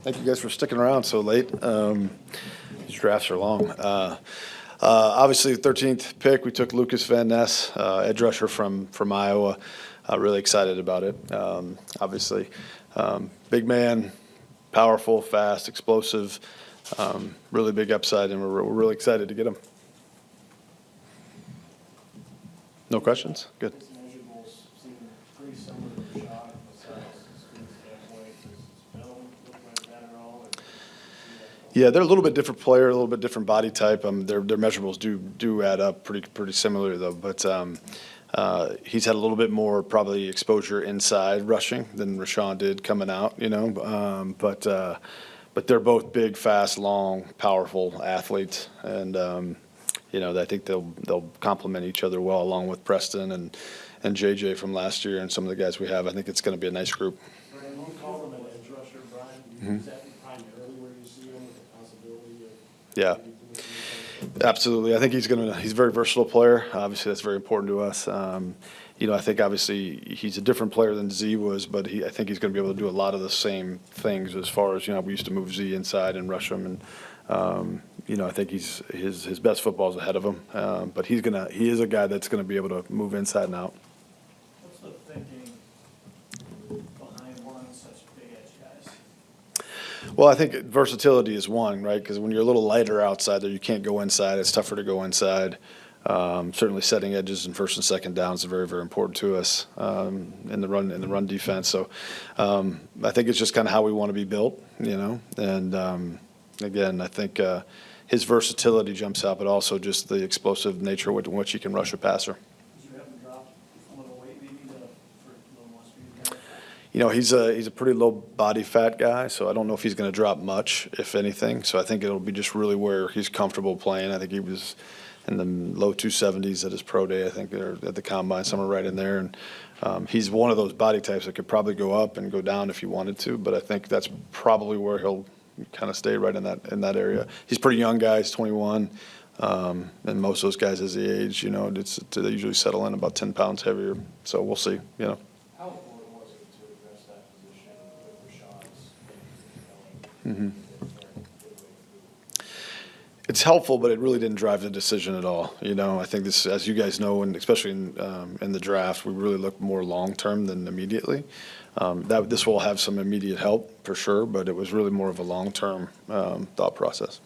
Thank you guys for sticking around so late. These drafts are long. Obviously, the 13th pick, we took Lukas Van Ness, edge rusher from Iowa. Really excited about it. Obviously, big man, powerful, fast, explosive, really big upside, and we're really excited to get him. No questions? Good. Yeah, they're a little bit different player, a little bit different body type. Their measurables do add up pretty similar though. But he's had a little bit more probably exposure inside rushing than Rashawn did coming out. But they're both big, fast, long, powerful athletes, and I think they'll complement each other well, along with Preston and JJ from last year and some of the guys we have. I think it's going to be a nice group. Brian, you call him an edge rusher, Brian. Is that primarily where you see him with the possibility of? Yeah, absolutely. I think he's a very versatile player. Obviously, that's very important to us. I think obviously he's a different player than Z was, but I think he's going to be able to do a lot of the same things as far as, we used to move Z inside and rush him. And, I think his best football is ahead of him. But he is a guy that's going to be able to move inside and out. What's the thinking behind wanting such big edge guys? Well, I think versatility is one, right? Because when you're a little lighter outside there, you can't go inside. It's tougher to go inside. Certainly, setting edges in first and second downs are very, very important to us in the run defense. So, I think it's just kind of how we want to be built, And again, I think his versatility jumps out, but also just the explosive nature with which he can rush a passer. Did you have him drop a little weight maybe for a little more speed? He's a pretty low body fat guy, so I don't know if he's going to drop much, if anything. So I think it'll be just really where he's comfortable playing. I think he was in the low 270s at his pro day, I think, or at the combine, somewhere right in there. And he's one of those body types that could probably go up and go down if he wanted to, but I think that's probably where he'll kind of stay right in that area. He's a pretty young guy. He's 21, and most of those guys as they age, they usually settle in about 10 pounds heavier. So we'll see. How important was it to address that position with Rashawn's? Mm-hmm. It's helpful, but it really didn't drive the decision at all. I think this, as you guys know, and especially in the draft, we really look more long-term than immediately. This will have some immediate help for sure, but it was really more of a long-term thought process.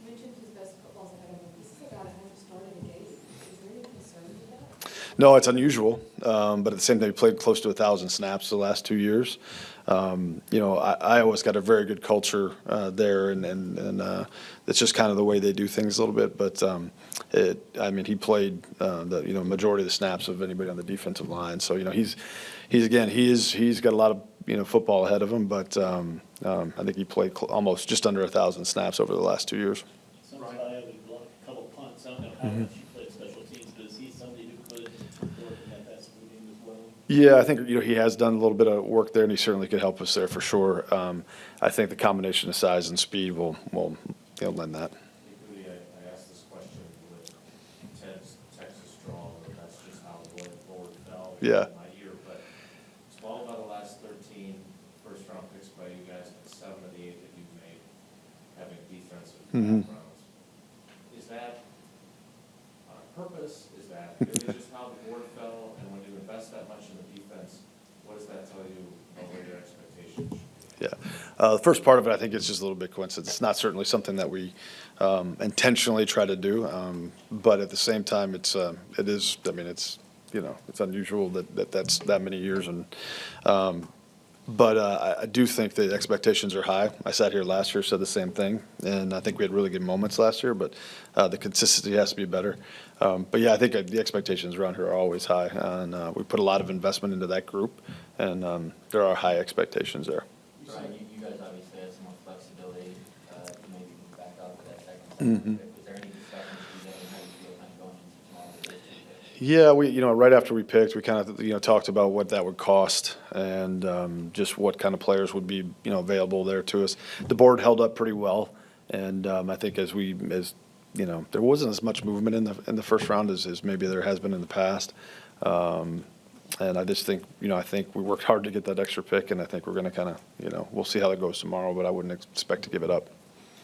You mentioned his best football's ahead of him. This is a guy that hasn't started a game. Is there any concern with that? No, it's unusual, but at the same time, he played close to 1,000 snaps the last 2 years. Iowa's got a very good culture there, and it's just kind of the way they do things a little bit. But he played the majority of the snaps of anybody on the defensive line. So he's got a lot of football ahead of him. But I think he played almost just under 1,000 snaps over the last 2 years. Sometimes I have a couple punts. I don't know how much he played special teams, but is he somebody who could work in that pass moving as well? Yeah, I think he has done a little bit of work there, and he certainly could help us there for sure. I think the combination of size and speed will lend that. I asked this question with Ted's Texas strong, and that's just how the board fell in my year. But 12 out of the last 13 first-round picks by you guys, and 7 of the 8 that you've made having defensive backgrounds. Is that on purpose? Is that just how the board fell? And when you invest that much in the defense, what does that tell you about where your expectations should be? Yeah. The first part of it, I think, is just a little bit coincidence. It's not certainly something that we intentionally try to do, but at the same time, it's unusual that's that many years. But I do think the expectations are high. I sat here last year, said the same thing, and I think we had really good moments last year, but the consistency has to be better. But yeah, I think the expectations around here are always high, and we put a lot of investment into that group, and there are high expectations there. Brian, you guys obviously have some more flexibility to maybe move back up to that second pick. Was there any discussion with you guys how you feel kind of going into tomorrow with those 2 picks? Yeah, right after we picked, we kind of talked about what that would cost and just what kind of players would be available there to us. The board held up pretty well, and I think as there wasn't as much movement in the first round as maybe there has been in the past. And I just think, I think we worked hard to get that extra pick, and I think we're going to kind of, we'll see how that goes tomorrow, but I wouldn't expect to give it up.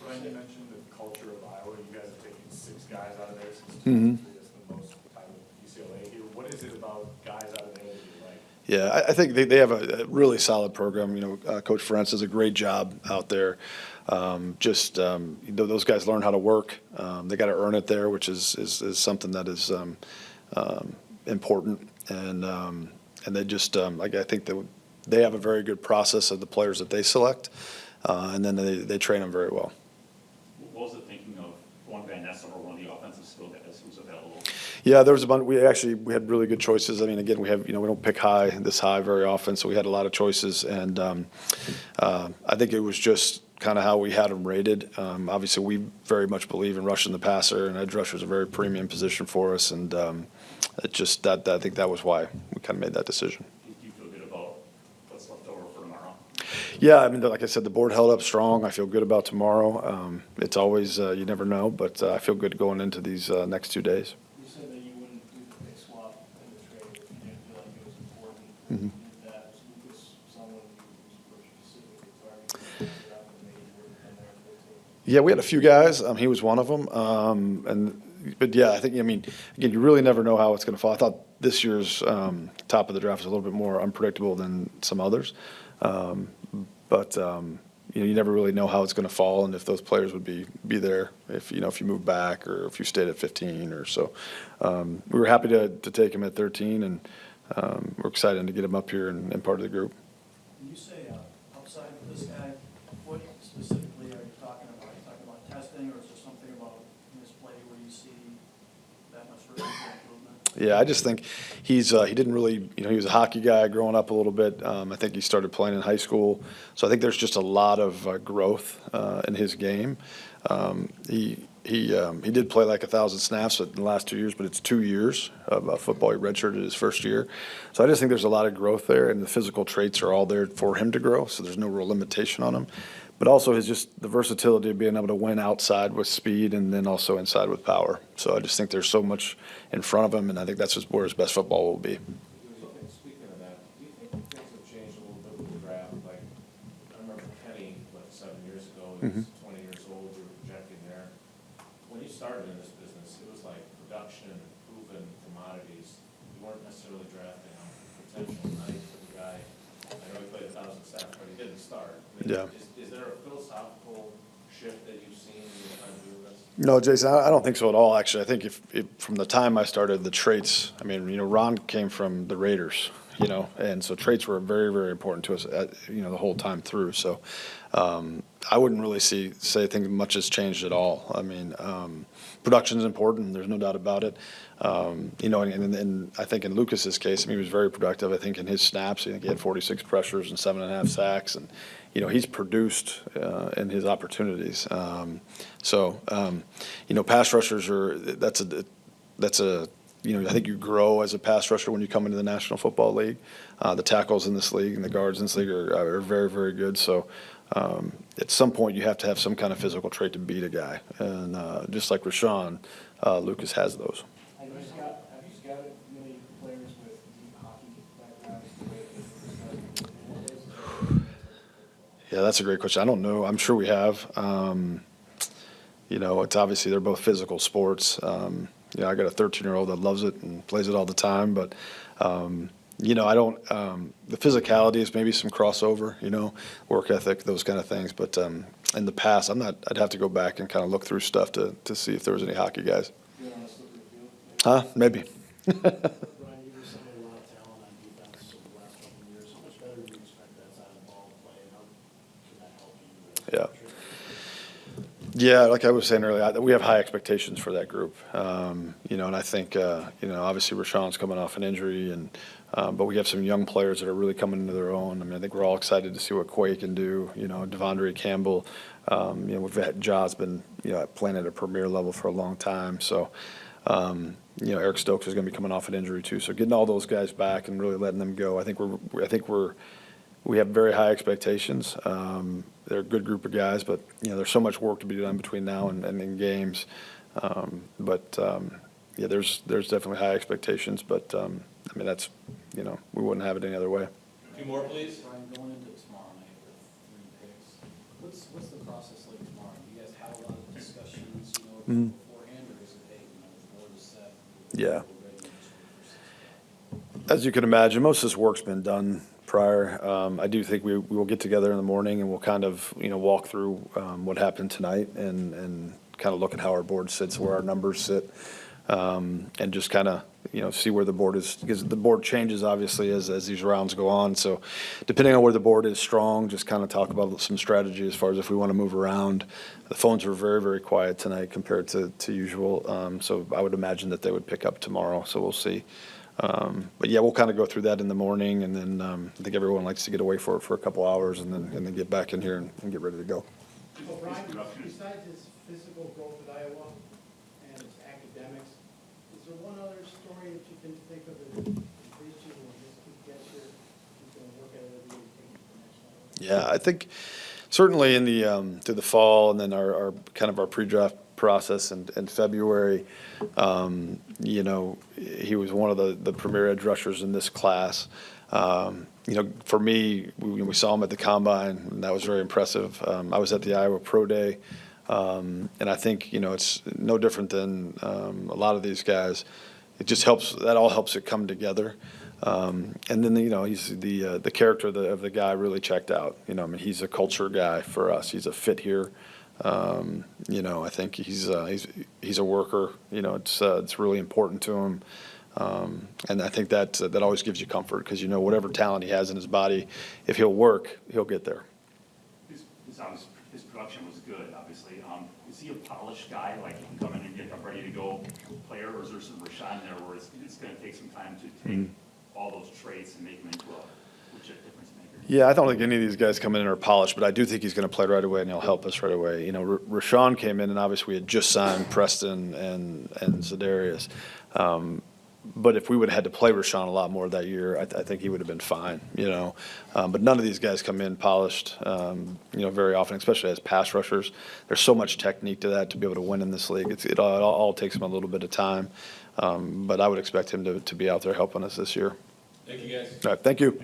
Brian, you mentioned the culture of Iowa. You guys have taken 6 guys out of there since Mhm. it's the most time with UCLA here. What is it about guys out of there that you like? Yeah, I think they have a really solid program. Coach Ferentz does a great job out there. Those guys learn how to work. They got to earn it there, which is something that is important. And they just I think that they have a very good process of the players that they select, and then they train them very well. What was the thinking of going Van Ness over one of the offensive skill guys who's available? Yeah, there was a bunch. We had really good choices. I mean, again, we don't pick this high very often, so we had a lot of choices, and I think it was just kind of how we had them rated. Obviously, we very much believe in rushing the passer, and edge rusher is a very premium position for us, and I think that was why we kind of made that decision. Do you feel good about what's left over for tomorrow? Yeah, I mean, like I said, the board held up strong. I feel good about tomorrow. It's always you never know, but I feel good going into these next 2 days. You said that you wouldn't do the pick swap in the trade if you didn't feel like it was important. Mhm. To do that. Was Lucas someone who was specifically targeted throughout the major and there for the team? Yeah, we had a few guys. He was one of them. But yeah, I mean, again, you really never know how it's going to fall. I thought this year's top of the draft was a little bit more unpredictable than some others. But you never really know how it's going to fall and if those players would be there if you move back or if you stayed at 15 or so. We were happy to take him at 13, and we're excited to get him up here and part of the group. When you say outside of this guy, what specifically are you talking about? Are you talking about testing, or is there something about his play where you see that much room for improvement? Yeah, I just think he didn't really, he was a hockey guy growing up a little bit. I think he started playing in high school. So I think there's just a lot of growth in his game. He did play like 1,000 snaps in the last 2 years, but it's 2 years of football. He redshirted his first year. So I just think there's a lot of growth there, and the physical traits are all there for him to grow, so there's no real limitation on him. But also the versatility of being able to win outside with speed and then also inside with power. So I just think there's so much in front of him, and I think that's where his best football will be. Speaking of that, do you think things have changed a little bit with the draft? Like, I remember Kenny, 7 years ago, he was 20 years old, we were projecting there. When you started in this business, it was like production, proven commodities. You weren't necessarily drafting on potential, nice guy. I know he played 1,000 snaps, but he didn't start. I mean, Yeah. Is there a philosophical shift that you've seen in your time doing this? No, Jason, I don't think so at all, actually. I think if from the time I started, the traits, I mean, Ron came from the Raiders, and so traits were very, very important to us, the whole time through. So I wouldn't really say things much has changed at all. I mean, production is important. There's no doubt about it. And I think in Lucas's case, he was very productive. I think in his snaps, I think he had 46 pressures and 7.5 sacks, and he's produced in his opportunities. Pass rushers I think you grow as a pass rusher when you come into the National Football League. The tackles in this league and the guards in this league are very, very good. So at some point you have to have some kind of physical trait to beat a guy. And just like Rashawn, Lucas has those. Have you scouted many players with deep hockey backgrounds? Yeah, that's a great question. I don't know. I'm sure we have. It's obviously they're both physical sports. I got a 13-year-old that loves it and plays it all the time. But, I don't the physicality is maybe some crossover, work ethic, those kind of things. But in the past, I'd have to go back and kind of look through stuff to see if there was any hockey guys. You're on a slippery field? Huh? Maybe. Brian, you've assembled a lot of talent on defense over the last couple of years. How much better do you expect that side of the ball to play, and how can that help you? Yeah. Yeah, like I was saying earlier, we have high expectations for that group. And I think, obviously Rashawn's coming off an injury, but we have some young players that are really coming into their own. I mean, I think we're all excited to see what Quay can do. Devondre Campbell. We've had Jaws been, playing at a premier level for a long time. So, Eric Stokes is going to be coming off an injury too. So getting all those guys back and really letting them go, I think we have very high expectations. They're a good group of guys, but there's so much work to be done between now and in games. yeah, there's definitely high expectations, but, I mean, that's, we wouldn't have it any other way. Two more, please. Brian, going into tomorrow night with 3 picks, what's the process like tomorrow? Do you guys have a lot of discussions, Mhm. beforehand, or is it, hey, the board is set? Yeah. we're ready to just wait for 6 o'clock? As you can imagine, most of this work's been done prior. I do think we will get together in the morning and we'll kind of, walk through what happened tonight and kind of look at how our board sits, where our numbers sit, and just kind of, see where the board is, because the board changes obviously as these rounds go on. So depending on where the board is strong, just kind of talk about some strategy as far as if we want to move around. The phones were very, very quiet tonight compared to usual. So I would imagine that they would pick up tomorrow. So we'll see. But yeah, we'll kind of go through that in the morning, and then I think everyone likes to get away for a couple hours and then get back in here and get ready to go. Well, Brian, besides his physical growth at Iowa and his academics, is there one other story that you can think of that increased you or just keep gets you, he's going to work at it every day to take it to the next level? Yeah, I think certainly in the through the fall and then our kind of our pre-draft process in February, he was one of the premier edge rushers in this class. For me, we saw him at the combine, and that was very impressive. I was at the Iowa Pro Day, and I think, it's no different than a lot of these guys. It just helps, that all helps it come together. And then, he's the character of the guy really checked out. He's a culture guy for us. He's a fit here. I think he's a worker. It's really important to him. And I think that always gives you comfort because, whatever talent he has in his body, if he'll work, he'll get there. His production was good, obviously. Is he a polished guy, like he can come in and get a ready-to-go player, or is there some Rashawn there where it's going to take some time to take all those traits and make them into a legit difference maker? Yeah, I don't think any of these guys come in and are polished, but I do think he's going to play right away and he'll help us right away. Rashawn came in and obviously we had just signed Preston and Za'Darius. But if we would have had to play Rashawn a lot more that year, I think he would have been fine, But none of these guys come in polished, very often, especially as pass rushers. There's so much technique to that to be able to win in this league. It all takes him a little bit of time. But I would expect him to be out there helping us this year. Thank you, guys. All right, thank you.